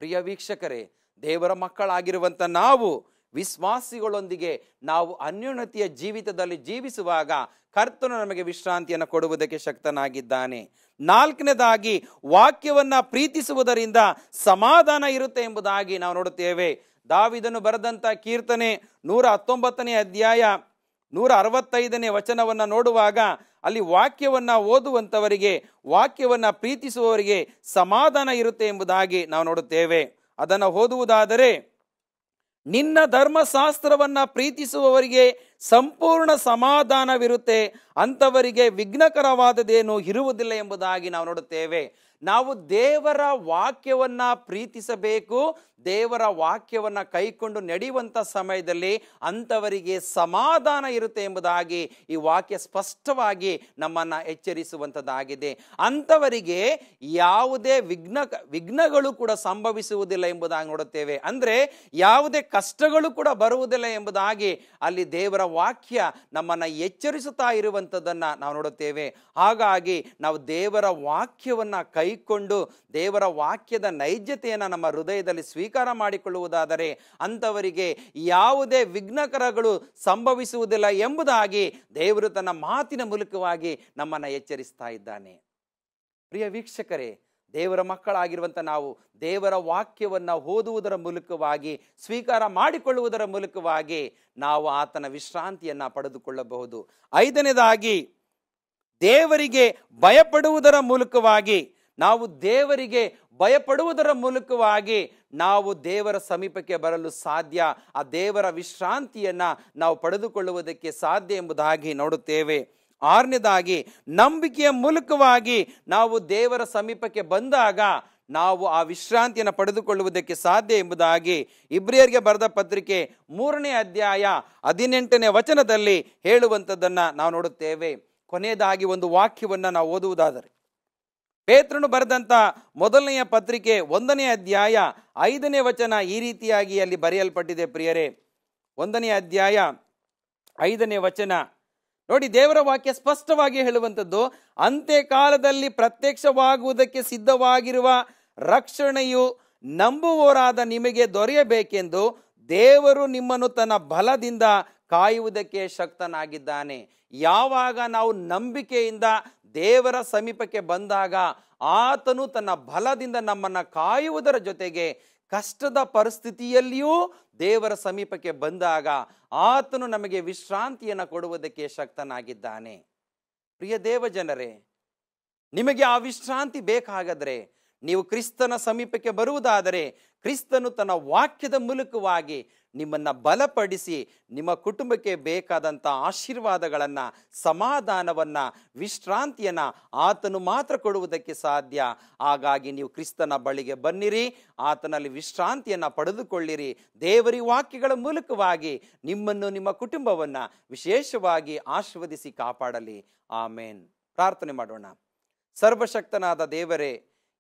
ಪ್ರಿಯ ವೀಕ್ಷಕರೇ, ದೇವರ ಮಕ್ಕಳಾಗಿರುವಂತ ನಾವು ವಿಶ್ವಾಸಿಗಳೊಂದಿಗೆ ನಾವು ಅನ್ಯೋನ್ಯತೆಯ ಜೀವಿತದಲ್ಲಿ ಜೀವಿಸುವಾಗ ಕರ್ತನು ನಮಗೆ ವಿಶ್ರಾಂತಿಯನ್ನು ಕೊಡುವುದಕ್ಕೆ ಶಕ್ತನಾಗಿದ್ದಾನೆ. 4ನೇದಾಗಿ, ವಾಕ್ಯವನ್ನ ಪ್ರೀತಿಸುವುದರಿಂದ ಸಮಾಧಾನ ಇರುತ್ತೆ ಎಂಬುದಾಗಿ ನಾವು ನೋಡುತ್ತೇವೆ. ದಾವೀದನು ಬರೆದಂತ ಕೀರ್ತನೆ 119ನೇ ಅಧ್ಯಾಯ 165ನೇ ವಚನವನ್ನು ನೋಡುವಾಗ ಅಲ್ಲಿ ವಾಕ್ಯವನ್ನು ಓದುವಂಥವರಿಗೆ, ವಾಕ್ಯವನ್ನು ಪ್ರೀತಿಸುವವರಿಗೆ ಸಮಾಧಾನ ಇರುತ್ತೆ ಎಂಬುದಾಗಿ ನಾವು ನೋಡುತ್ತೇವೆ. ಅದನ್ನು ಓದುವುದಾದರೆ, ನಿನ್ನ ಧರ್ಮಶಾಸ್ತ್ರವನ್ನ ಪ್ರೀತಿಸುವವರಿಗೆ ಸಂಪೂರ್ಣ ಸಮಾಧಾನವಿರುತ್ತೆ, ಅಂಥವರಿಗೆ ವಿಘ್ನಕರವಾದದೇನು ಇರುವುದಿಲ್ಲ ಎಂಬುದಾಗಿ ನಾವು ನೋಡುತ್ತೇವೆ. ನಾವು ದೇವರ ವಾಕ್ಯವನ್ನ ಪ್ರೀತಿಸಬೇಕು. ದೇವರ ವಾಕ್ಯವನ್ನ ಕೈಕೊಂಡು ನಡೆಯುವಂಥ ಸಮಯದಲ್ಲಿ ಅಂಥವರಿಗೆ ಸಮಾಧಾನ ಇರುತ್ತೆ ಎಂಬುದಾಗಿ ಈ ವಾಕ್ಯ ಸ್ಪಷ್ಟವಾಗಿ ನಮ್ಮನ್ನು ಎಚ್ಚರಿಸುವಂಥದ್ದಾಗಿದೆ. ಅಂಥವರಿಗೆ ಯಾವುದೇ ವಿಘ್ನಗಳು ಕೂಡ ಸಂಭವಿಸುವುದಿಲ್ಲ ಎಂಬುದಾಗಿ ನೋಡುತ್ತೇವೆ. ಅಂದರೆ ಯಾವುದೇ ಕಷ್ಟಗಳು ಕೂಡ ಬರುವುದಿಲ್ಲ ಎಂಬುದಾಗಿ ಅಲ್ಲಿ ದೇವರ ವಾಕ್ಯ ನಮ್ಮನ್ನು ಎಚ್ಚರಿಸುತ್ತಾ ಇರುವಂಥದ್ದನ್ನು ನಾವು ನೋಡುತ್ತೇವೆ. ಹಾಗಾಗಿ ನಾವು ದೇವರ ವಾಕ್ಯವನ್ನು ಕೈಕೊಂಡು ದೇವರ ವಾಕ್ಯದ ನೈಜತೆಯನ್ನು ನಮ್ಮ ಹೃದಯದಲ್ಲಿ ಸ್ವೀಕಾರ ಮಾಡಿಕೊಳ್ಳುವುದಾದರೆ ಅಂಥವರಿಗೆ ಯಾವುದೇ ವಿಘ್ನಕರಗಳು ಸಂಭವಿಸುವುದಿಲ್ಲ ಎಂಬುದಾಗಿ ದೇವರು ತನ್ನ ಮಾತಿನ ಮೂಲಕವಾಗಿ ನಮ್ಮನ್ನು ಎಚ್ಚರಿಸ್ತಾ ಇದ್ದಾನೆ. ಪ್ರಿಯ ವೀಕ್ಷಕರೇ, ದೇವರ ಮಕ್ಕಳಾಗಿರುವಂಥ ನಾವು ದೇವರ ವಾಕ್ಯವನ್ನು ಓದುವುದರ ಮೂಲಕವಾಗಿ, ಸ್ವೀಕಾರ ಮಾಡಿಕೊಳ್ಳುವುದರ ಮೂಲಕವಾಗಿ ನಾವು ಆತನ ವಿಶ್ರಾಂತಿಯನ್ನು ಪಡೆದುಕೊಳ್ಳಬಹುದು. 5ನೇದಾಗಿ, ದೇವರಿಗೆ ಭಯಪಡುವುದರ ಮೂಲಕವಾಗಿ, ನಾವು ದೇವರಿಗೆ ಭಯಪಡುವುದರ ಮೂಲಕವಾಗಿ ನಾವು ದೇವರ ಸಮೀಪಕ್ಕೆ ಬರಲು ಸಾಧ್ಯ. ಆ ದೇವರ ವಿಶ್ರಾಂತಿಯನ್ನು ನಾವು ಪಡೆದುಕೊಳ್ಳುವುದಕ್ಕೆ ಸಾಧ್ಯ ಎಂಬುದಾಗಿ ನೋಡುತ್ತೇವೆ. 6ನೇದಾಗಿ, ನಂಬಿಕೆಯ ಮೂಲಕವಾಗಿ ನಾವು ದೇವರ ಸಮೀಪಕ್ಕೆ ಬಂದಾಗ ನಾವು ಆ ವಿಶ್ರಾಂತಿಯನ್ನು ಪಡೆದುಕೊಳ್ಳುವುದಕ್ಕೆ ಸಾಧ್ಯ ಎಂಬುದಾಗಿ ಇಬ್ರಿಯರಿಗೆ ಬರೆದ ಪತ್ರಿಕೆ 3ನೇ ಅಧ್ಯಾಯ 18ನೇ ವಚನದಲ್ಲಿ ಹೇಳುವಂಥದ್ದನ್ನು ನಾವು ನೋಡುತ್ತೇವೆ. ಕೊನೆಯದಾಗಿ ಒಂದು ವಾಕ್ಯವನ್ನು ನಾವು ಓದುವುದಾದರೆ, ಪೇತ್ರನು ಬರೆದಂಥ ಮೊದಲನೆಯ ಪತ್ರಿಕೆ 1ನೇ ಅಧ್ಯಾಯ 5ನೇ ವಚನ ಈ ರೀತಿಯಾಗಿ ಅಲ್ಲಿ ಬರೆಯಲ್ಪಟ್ಟಿದೆ. ಪ್ರಿಯರೇ, 1ನೇ ಅಧ್ಯಾಯ 5ನೇ ವಚನ ನೋಡಿ, ದೇವರ ವಾಕ್ಯ ಸ್ಪಷ್ಟವಾಗಿ ಹೇಳುವಂಥದ್ದು, ಅಂತ್ಯಕಾಲದಲ್ಲಿ ಪ್ರತ್ಯಕ್ಷವಾಗುವುದಕ್ಕೆ ಸಿದ್ಧವಾಗಿರುವ ರಕ್ಷಣೆಯು ನಂಬುವವರಾದ ನಿಮಗೆ ದೊರೆಯಬೇಕೆಂದು ದೇವರು ನಿಮ್ಮನ್ನು ತನ್ನ ಬಲದಿಂದ ಕಾಯುವುದಕ್ಕೆ ಶಕ್ತನಾಗಿದ್ದಾನೆ. ಯಾವಾಗ ನಾವು ನಂಬಿಕೆಯಿಂದ ದೇವರ ಸಮೀಪಕ್ಕೆ ಬಂದಾಗ ಆತನು ತನ್ನ ಬಲದಿಂದ ನಮ್ಮನ್ನು ಕಾಯುವುದರ ಜೊತೆಗೆ ಕಷ್ಟದ ಪರಿಸ್ಥಿತಿಯಲ್ಲಿಯೂ ದೇವರ ಸಮೀಪಕ್ಕೆ ಬಂದಾಗ ಆತನು ನಮಗೆ ವಿಶ್ರಾಂತಿಯನ್ನು ಕೊಡುವುದಕ್ಕೆ ಶಕ್ತನಾಗಿದ್ದಾನೆ. ಪ್ರಿಯ ದೇವಜನರೇ, ನಿಮಗೆ ಆ ವಿಶ್ರಾಂತಿ ಬೇಕಾಗದ್ರೆ ನೀವು ಕ್ರಿಸ್ತನ ಸಮೀಪಕ್ಕೆ ಬರುವುದಾದರೆ ಕ್ರಿಸ್ತನು ತನ್ನ ವಾಕ್ಯದ ಮೂಲಕವಾಗಿ ನಿಮ್ಮನ್ನು ಬಲಪಡಿಸಿ ನಿಮ್ಮ ಕುಟುಂಬಕ್ಕೆ ಬೇಕಾದಂಥ ಆಶೀರ್ವಾದಗಳನ್ನು, ಸಮಾಧಾನವನ್ನು, ವಿಶ್ರಾಂತಿಯನ್ನು ಆತನು ಮಾತ್ರ ಕೊಡುವುದಕ್ಕೆ ಸಾಧ್ಯ. ಹಾಗಾಗಿ ನೀವು ಕ್ರಿಸ್ತನ ಬಳಿಗೆ ಬನ್ನಿರಿ, ಆತನಲ್ಲಿ ವಿಶ್ರಾಂತಿಯನ್ನು ಪಡೆದುಕೊಳ್ಳಿರಿ. ದೇವರ ವಾಕ್ಯಗಳ ಮೂಲಕವಾಗಿ ನಿಮ್ಮನ್ನು, ನಿಮ್ಮ ಕುಟುಂಬವನ್ನು ವಿಶೇಷವಾಗಿ ಆಶೀರ್ವದಿಸಿ ಕಾಪಾಡಲಿ. ಆಮೇನ್. ಪ್ರಾರ್ಥನೆ ಮಾಡೋಣ. ಸರ್ವಶಕ್ತನಾದ ದೇವರೇ,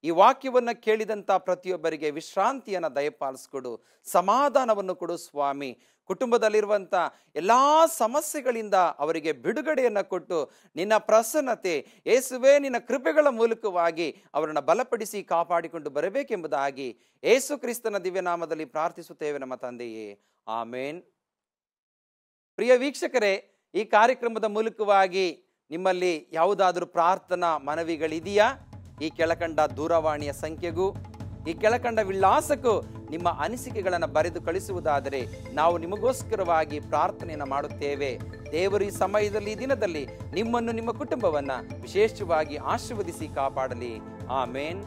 ಈ ವಾಕ್ಯವನ್ನು ಕೇಳಿದಂಥ ಪ್ರತಿಯೊಬ್ಬರಿಗೆ ವಿಶ್ರಾಂತಿಯನ್ನು ದಯಪಾಲಿಸಿಕೊಡು, ಸಮಾಧಾನವನ್ನು ಕೊಡು ಸ್ವಾಮಿ. ಕುಟುಂಬದಲ್ಲಿರುವಂಥ ಎಲ್ಲ ಸಮಸ್ಯೆಗಳಿಂದ ಅವರಿಗೆ ಬಿಡುಗಡೆಯನ್ನು ಕೊಟ್ಟು ನಿನ್ನ ಪ್ರಸನ್ನತೆ ಯೇಸುವೇ ನಿನ್ನ ಕೃಪೆಗಳ ಮೂಲಕವಾಗಿ ಅವರನ್ನು ಬಲಪಡಿಸಿ ಕಾಪಾಡಿಕೊಂಡು ಬರಬೇಕೆಂಬುದಾಗಿ ಯೇಸು ಕ್ರಿಸ್ತನ ದಿವ್ಯನಾಮದಲ್ಲಿ ಪ್ರಾರ್ಥಿಸುತ್ತೇವೆ ನಮ್ಮ ತಂದೆಯೇ. ಆಮೇನ್. ಪ್ರಿಯ ವೀಕ್ಷಕರೇ, ಈ ಕಾರ್ಯಕ್ರಮದ ಮೂಲಕವಾಗಿ ನಿಮ್ಮಲ್ಲಿ ಯಾವುದಾದರೂ ಪ್ರಾರ್ಥನಾ ಮನವಿಗಳಿದೆಯಾ? ಈ ಕೆಳಕಂಡ ದೂರವಾಣಿಯ ಸಂಖ್ಯೆಗೂ ಈ ಕೆಳಕಂಡ ವಿಳಾಸಕ್ಕೂ ನಿಮ್ಮ ಅನಿಸಿಕೆಗಳನ್ನು ಬರೆದು ಕಳಿಸುವುದಾದರೆ ನಾವು ನಿಮಗೋಸ್ಕರವಾಗಿ ಪ್ರಾರ್ಥನೆಯನ್ನು ಮಾಡುತ್ತೇವೆ. ದೇವರು ಈ ಸಮಯದಲ್ಲಿ, ಈ ದಿನದಲ್ಲಿ ನಿಮ್ಮನ್ನು, ನಿಮ್ಮ ಕುಟುಂಬವನ್ನು ವಿಶೇಷವಾಗಿ ಆಶೀರ್ವದಿಸಿ ಕಾಪಾಡಲಿ. ಆಮೇನ್.